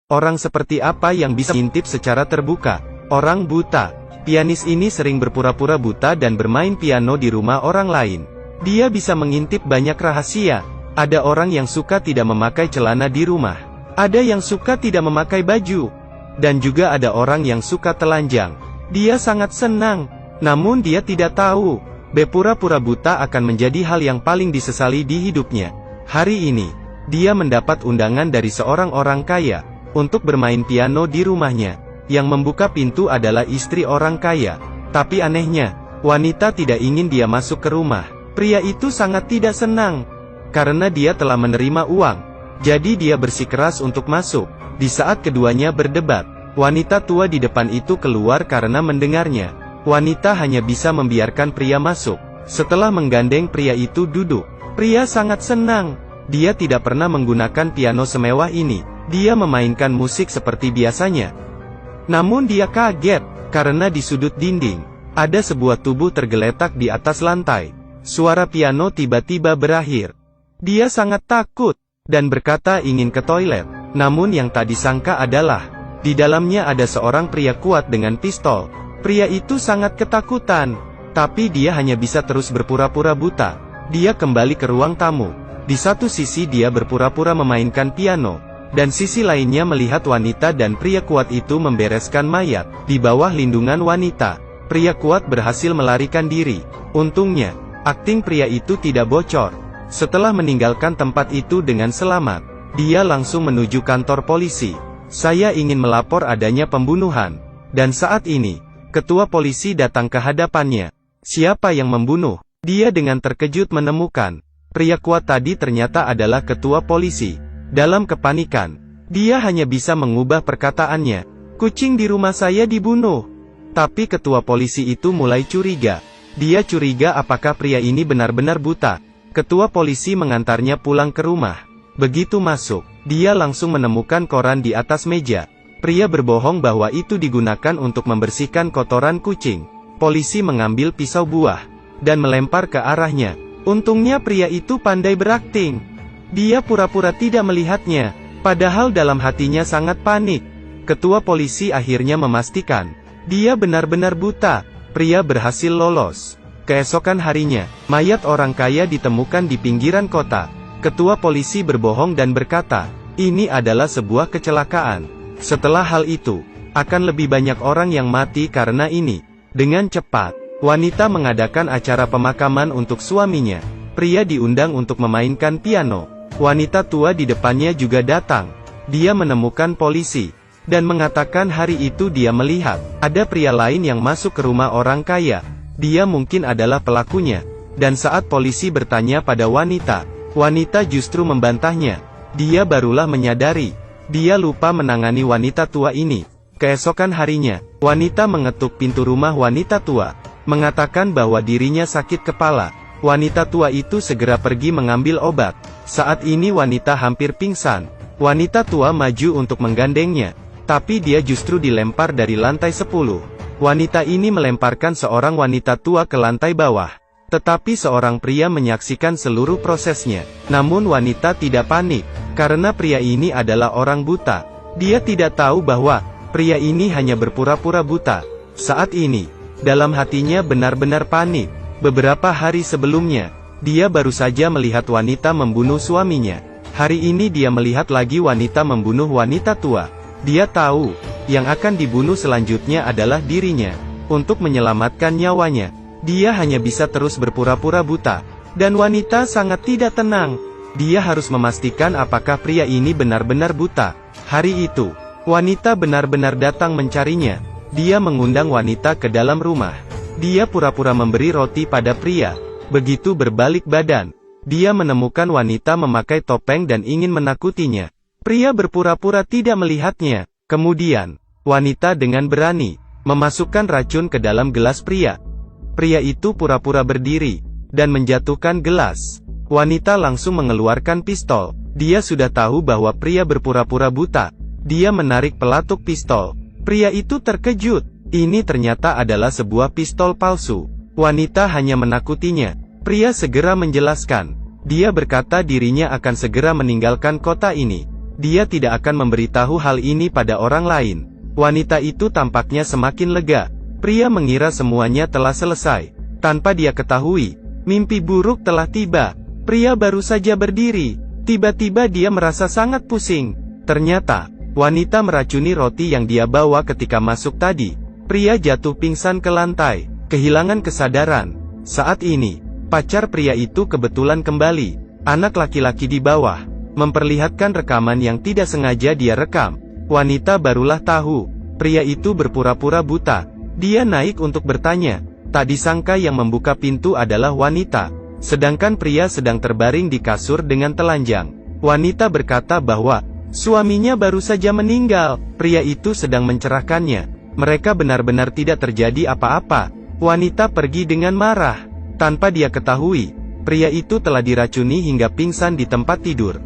Orang seperti apa yang bisa mengintip secara terbuka? Orang buta. Pianis ini sering berpura-pura buta dan bermain piano di rumah orang lain. Dia bisa mengintip banyak rahasia. Ada orang yang suka tidak memakai celana di rumah. Ada yang suka tidak memakai baju. Dan juga ada orang yang suka telanjang. Dia sangat senang. Namun dia tidak tahu. Berpura-pura buta akan menjadi hal yang paling disesali di hidupnya. Hari ini, dia mendapat undangan dari seorang orang kaya untuk bermain piano di rumahnya. Yang membuka pintu adalah istri orang kaya. Tapi anehnya, wanita tidak ingin dia masuk ke rumah. Pria itu sangat tidak senang. Karena dia telah menerima uang. Jadi dia bersikeras untuk masuk. Di saat keduanya berdebat, wanita tua di depan itu keluar karena mendengarnya. Wanita hanya bisa membiarkan pria masuk. Setelah menggandeng pria itu duduk. Pria sangat senang. Dia tidak pernah menggunakan piano semewah ini. Dia memainkan musik seperti biasanya. Namun dia kaget, karena di sudut dinding, ada sebuah tubuh tergeletak di atas lantai. Suara piano tiba-tiba berakhir. Dia sangat takut, dan berkata ingin ke toilet. Namun yang tak disangka adalah, di dalamnya ada seorang pria kuat dengan pistol. Pria itu sangat ketakutan, tapi dia hanya bisa terus berpura-pura buta. Dia kembali ke ruang tamu. Di satu sisi dia berpura-pura memainkan piano, dan sisi lainnya melihat wanita dan pria kuat itu membereskan mayat. Di bawah lindungan wanita, pria kuat berhasil melarikan diri. Untungnya, akting pria itu tidak bocor. Setelah meninggalkan tempat itu dengan selamat, dia langsung menuju kantor polisi. Saya ingin melapor adanya pembunuhan. Dan saat ini, ketua polisi datang ke hadapannya. Siapa yang membunuh? Dia dengan terkejut menemukan, pria kuat tadi ternyata adalah ketua polisi. Dalam kepanikan, dia hanya bisa mengubah perkataannya. Kucing di rumah saya dibunuh. Tapi ketua polisi itu mulai curiga. Dia curiga apakah pria ini benar-benar buta. Ketua polisi mengantarnya pulang ke rumah. Begitu masuk, dia langsung menemukan koran di atas meja. Pria berbohong bahwa itu digunakan untuk membersihkan kotoran kucing. Polisi mengambil pisau buah dan melempar ke arahnya. Untungnya pria itu pandai berakting. Dia pura-pura tidak melihatnya, padahal dalam hatinya sangat panik. Ketua polisi akhirnya memastikan, dia benar-benar buta. Pria berhasil lolos. Keesokan harinya, mayat orang kaya ditemukan di pinggiran kota. Ketua polisi berbohong dan berkata, ini adalah sebuah kecelakaan. Setelah hal itu, akan lebih banyak orang yang mati karena ini. Dengan cepat, wanita mengadakan acara pemakaman untuk suaminya. Pria diundang untuk memainkan piano. Wanita tua di depannya juga datang. Dia menemukan polisi, dan mengatakan hari itu dia melihat, ada pria lain yang masuk ke rumah orang kaya. Dia mungkin adalah pelakunya. Dan saat polisi bertanya pada wanita, wanita justru membantahnya. Dia barulah menyadari, dia lupa menangani wanita tua ini. Keesokan harinya, wanita mengetuk pintu rumah wanita tua, mengatakan bahwa dirinya sakit kepala. Wanita tua itu segera pergi mengambil obat. Saat ini wanita hampir pingsan. Wanita tua maju untuk menggandengnya, tapi dia justru dilempar dari lantai 10. Wanita ini melemparkan seorang wanita tua ke lantai bawah. Tetapi seorang pria menyaksikan seluruh prosesnya. Namun wanita tidak panik, karena pria ini adalah orang buta. Dia tidak tahu bahwa pria ini hanya berpura-pura buta. Saat ini, dalam hatinya benar-benar panik. Beberapa hari sebelumnya, dia baru saja melihat wanita membunuh suaminya. Hari ini dia melihat lagi wanita membunuh wanita tua. Dia tahu, yang akan dibunuh selanjutnya adalah dirinya. Untuk menyelamatkan nyawanya, dia hanya bisa terus berpura-pura buta. Dan wanita sangat tidak tenang. Dia harus memastikan apakah pria ini benar-benar buta. Hari itu, wanita benar-benar datang mencarinya. Dia mengundang wanita ke dalam rumah. Dia pura-pura memberi roti pada pria. Begitu berbalik badan, dia menemukan wanita memakai topeng dan ingin menakutinya. Pria berpura-pura tidak melihatnya. Kemudian, wanita dengan berani memasukkan racun ke dalam gelas pria. Pria itu pura-pura berdiri dan menjatuhkan gelas. Wanita langsung mengeluarkan pistol. Dia sudah tahu bahwa pria berpura-pura buta. Dia menarik pelatuk pistol. Pria itu terkejut. Ini ternyata adalah sebuah pistol palsu. Wanita hanya menakutinya. Pria segera menjelaskan. Dia berkata dirinya akan segera meninggalkan kota ini. dia tidak akan memberitahu hal ini pada orang lain. Wanita itu tampaknya semakin lega. Pria mengira semuanya telah selesai. Tanpa dia ketahui, mimpi buruk telah tiba. Pria baru saja berdiri. Tiba-tiba dia merasa sangat pusing. Ternyata, wanita meracuni roti yang dia bawa ketika masuk tadi. Pria jatuh pingsan ke lantai, kehilangan kesadaran. Saat ini, pacar pria itu kebetulan kembali. Anak laki-laki di bawah memperlihatkan rekaman yang tidak sengaja dia rekam. Wanita barulah tahu, pria itu berpura-pura buta. Dia naik untuk bertanya. Tak disangka yang membuka pintu adalah wanita. Sedangkan pria sedang terbaring di kasur dengan telanjang. Wanita berkata bahwa suaminya baru saja meninggal. Pria itu sedang mencerahkannya. Mereka benar-benar tidak terjadi apa-apa. Wanita pergi dengan marah. Tanpa dia ketahui, pria itu telah diracuni hingga pingsan di tempat tidur.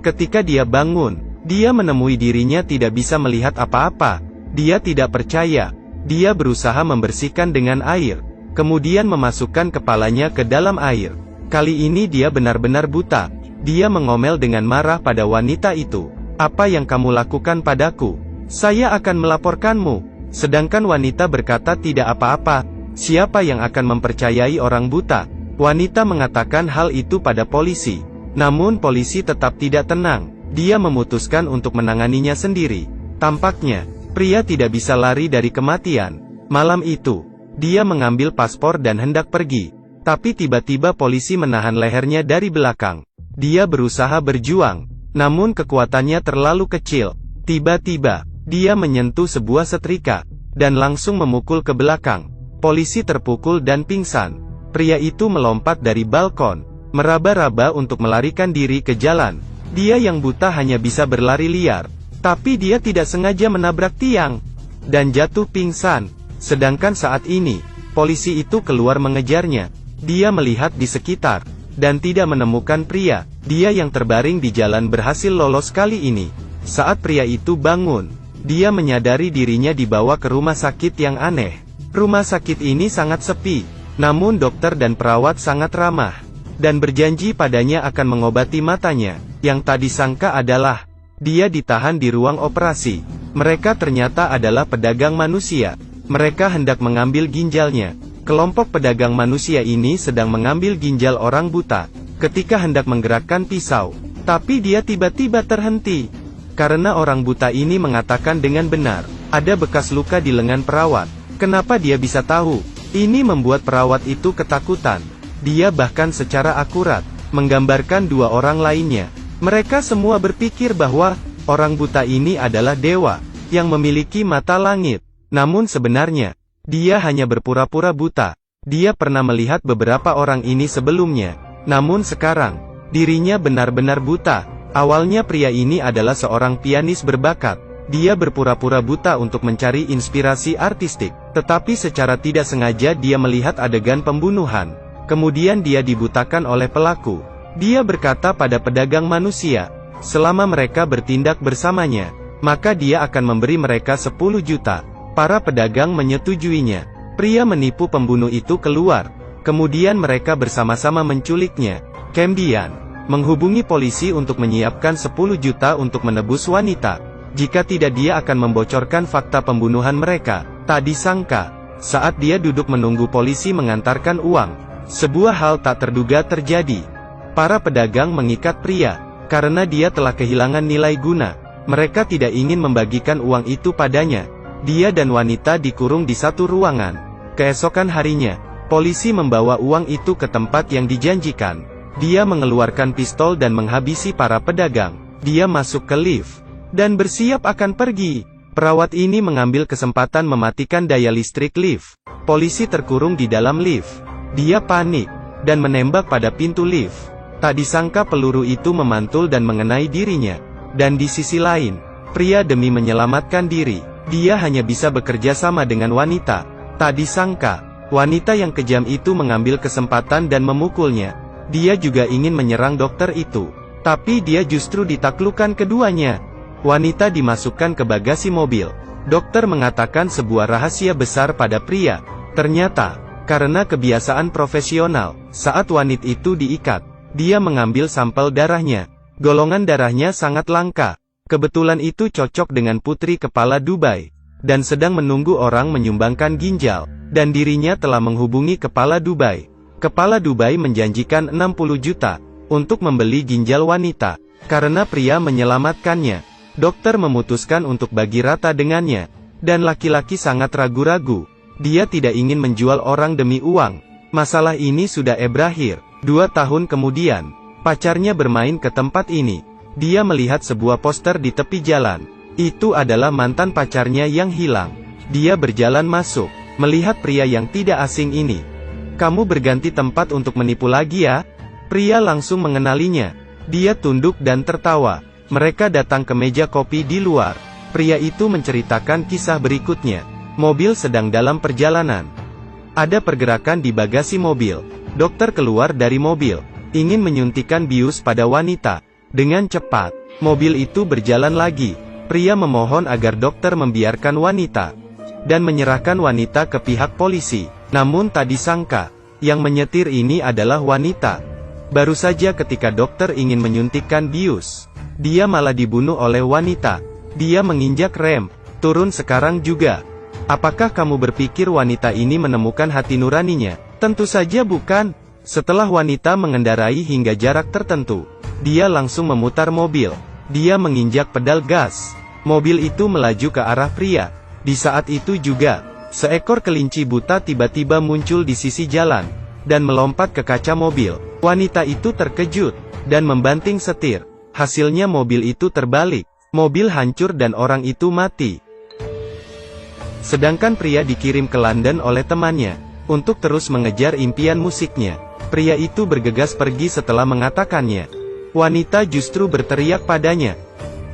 Ketika dia bangun, dia menemui dirinya tidak bisa melihat apa-apa. Dia tidak percaya. Dia berusaha membersihkan dengan air, kemudian memasukkan kepalanya ke dalam air. Kali ini dia benar-benar buta. Dia mengomel dengan marah pada wanita itu. "Apa yang kamu lakukan padaku? Saya akan melaporkanmu." Sedangkan wanita berkata tidak apa-apa. Siapa yang akan mempercayai orang buta? Wanita mengatakan hal itu pada polisi. Namun polisi tetap tidak tenang. Dia memutuskan untuk menanganinya sendiri. Tampaknya, pria tidak bisa lari dari kematian. Malam itu, dia mengambil paspor dan hendak pergi. Tapi tiba-tiba polisi menahan lehernya dari belakang. Dia berusaha berjuang, namun kekuatannya terlalu kecil. Tiba-tiba, dia menyentuh sebuah setrika, dan langsung memukul ke belakang. Polisi terpukul dan pingsan. Pria itu melompat dari balkon, meraba-raba untuk melarikan diri ke jalan. Dia yang buta hanya bisa berlari liar. Tapi dia tidak sengaja menabrak tiang, dan jatuh pingsan. Sedangkan saat ini, polisi itu keluar mengejarnya. Dia melihat di sekitar, dan tidak menemukan pria. Dia yang terbaring di jalan berhasil lolos kali ini. Saat pria itu bangun, dia menyadari dirinya dibawa ke rumah sakit yang aneh. Rumah sakit ini sangat sepi, namun dokter dan perawat sangat ramah, dan berjanji padanya akan mengobati matanya. Yang tak disangka adalah, dia ditahan di ruang operasi. Mereka ternyata adalah pedagang manusia. Mereka hendak mengambil ginjalnya. Kelompok pedagang manusia ini sedang mengambil ginjal orang buta. Ketika hendak menggerakkan pisau, tapi dia tiba-tiba terhenti. Karena orang buta ini mengatakan dengan benar, ada bekas luka di lengan perawat. Kenapa dia bisa tahu? Ini membuat perawat itu ketakutan. Dia bahkan secara akurat menggambarkan dua orang lainnya. Mereka semua berpikir bahwa orang buta ini adalah dewa yang memiliki mata langit. Namun sebenarnya, dia hanya berpura-pura buta. Dia pernah melihat beberapa orang ini sebelumnya. Namun sekarang, dirinya benar-benar buta. Awalnya pria ini adalah seorang pianis berbakat. Dia berpura-pura buta untuk mencari inspirasi artistik. Tetapi secara tidak sengaja dia melihat adegan pembunuhan. Kemudian dia dibutakan oleh pelaku. Dia berkata pada pedagang manusia, selama mereka bertindak bersamanya, maka dia akan memberi mereka 10 juta. Para pedagang menyetujuinya. Pria menipu pembunuh itu keluar. Kemudian mereka bersama-sama menculiknya. Kemudian, menghubungi polisi untuk menyiapkan 10 juta untuk menebus wanita. Jika tidak dia akan membocorkan fakta pembunuhan mereka. Tak disangka, saat dia duduk menunggu polisi mengantarkan uang, sebuah hal tak terduga terjadi. Para pedagang mengikat pria, karena dia telah kehilangan nilai guna. Mereka tidak ingin membagikan uang itu padanya. Dia dan wanita dikurung di satu ruangan. Keesokan harinya, polisi membawa uang itu ke tempat yang dijanjikan. Dia mengeluarkan pistol dan menghabisi para pedagang. Dia masuk ke lift, dan bersiap akan pergi. Perawat ini mengambil kesempatan mematikan daya listrik lift. Polisi terkurung di dalam lift. Dia panik, dan menembak pada pintu lift. Tak disangka peluru itu memantul dan mengenai dirinya. Dan di sisi lain, pria demi menyelamatkan diri, dia hanya bisa bekerja sama dengan wanita. Tak disangka, wanita yang kejam itu mengambil kesempatan dan memukulnya. Dia juga ingin menyerang dokter itu. Tapi dia justru ditaklukkan keduanya. Wanita dimasukkan ke bagasi mobil. Dokter mengatakan sebuah rahasia besar pada pria. Ternyata, karena kebiasaan profesional, saat wanita itu diikat, dia mengambil sampel darahnya. Golongan darahnya sangat langka. Kebetulan itu cocok dengan putri kepala Dubai. Dan sedang menunggu orang menyumbangkan ginjal. Dan dirinya telah menghubungi kepala Dubai. Kepala Dubai menjanjikan 60 juta untuk membeli ginjal wanita. Karena pria menyelamatkannya, dokter memutuskan untuk bagi rata dengannya. Dan laki-laki sangat ragu-ragu. Dia tidak ingin menjual orang demi uang. Masalah ini sudah berakhir. 2 tahun kemudian, pacarnya bermain ke tempat ini. Dia melihat sebuah poster di tepi jalan. Itu adalah mantan pacarnya yang hilang. Dia berjalan masuk, melihat pria yang tidak asing ini. "Kamu berganti tempat untuk menipu lagi ya?" Pria langsung mengenalinya. Dia tunduk dan tertawa. Mereka datang ke meja kopi di luar. Pria itu menceritakan kisah berikutnya. Mobil sedang dalam perjalanan. Ada pergerakan di bagasi mobil. Dokter keluar dari mobil, ingin menyuntikkan bius pada wanita. Dengan cepat, mobil itu berjalan lagi. Pria memohon agar dokter membiarkan wanita dan menyerahkan wanita ke pihak polisi. Namun tak disangka, yang menyetir ini adalah wanita. Baru saja ketika dokter ingin menyuntikkan bius, dia malah dibunuh oleh wanita. Dia menginjak rem. "Turun sekarang juga." "Apakah kamu berpikir wanita ini menemukan hati nuraninya?" "Tentu saja bukan." Setelah wanita mengendarai hingga jarak tertentu, dia langsung memutar mobil. Dia menginjak pedal gas. Mobil itu melaju ke arah pria. Di saat itu juga, seekor kelinci buta tiba-tiba muncul di sisi jalan, dan melompat ke kaca mobil. Wanita itu terkejut, dan membanting setir. Hasilnya mobil itu terbalik. Mobil hancur dan orang itu mati. Sedangkan pria dikirim ke London oleh temannya, untuk terus mengejar impian musiknya. Pria itu bergegas pergi setelah mengatakannya. Wanita justru berteriak padanya,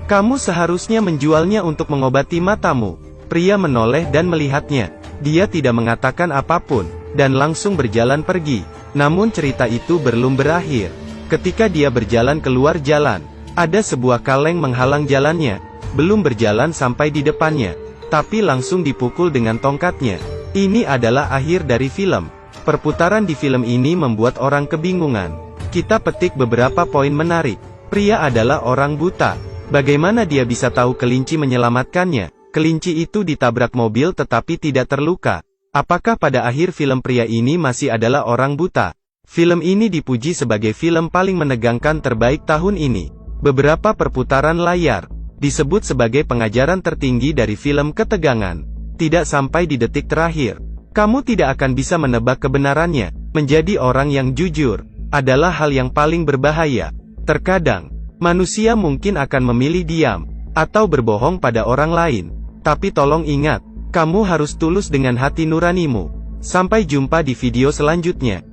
"Kamu seharusnya menjualnya untuk mengobati matamu." Pria menoleh dan melihatnya. Dia tidak mengatakan apapun, dan langsung berjalan pergi. Namun cerita itu belum berakhir. Ketika dia berjalan keluar jalan, ada sebuah kaleng menghalang jalannya. Belum berjalan sampai di depannya, tapi langsung dipukul dengan tongkatnya. Ini adalah akhir dari film. Perputaran di film ini membuat orang kebingungan. Kita petik beberapa poin menarik. Pria adalah orang buta. Bagaimana dia bisa tahu kelinci menyelamatkannya? Kelinci itu ditabrak mobil tetapi tidak terluka. Apakah pada akhir film pria ini masih adalah orang buta? Film ini dipuji sebagai film paling menegangkan terbaik tahun ini. Beberapa perputaran layar disebut sebagai pengajaran tertinggi dari film ketegangan. Tidak sampai di detik terakhir, kamu tidak akan bisa menebak kebenarannya. Menjadi orang yang jujur adalah hal yang paling berbahaya. Terkadang, manusia mungkin akan memilih diam atau berbohong pada orang lain. Tapi tolong ingat, kamu harus tulus dengan hati nuranimu. Sampai jumpa di video selanjutnya.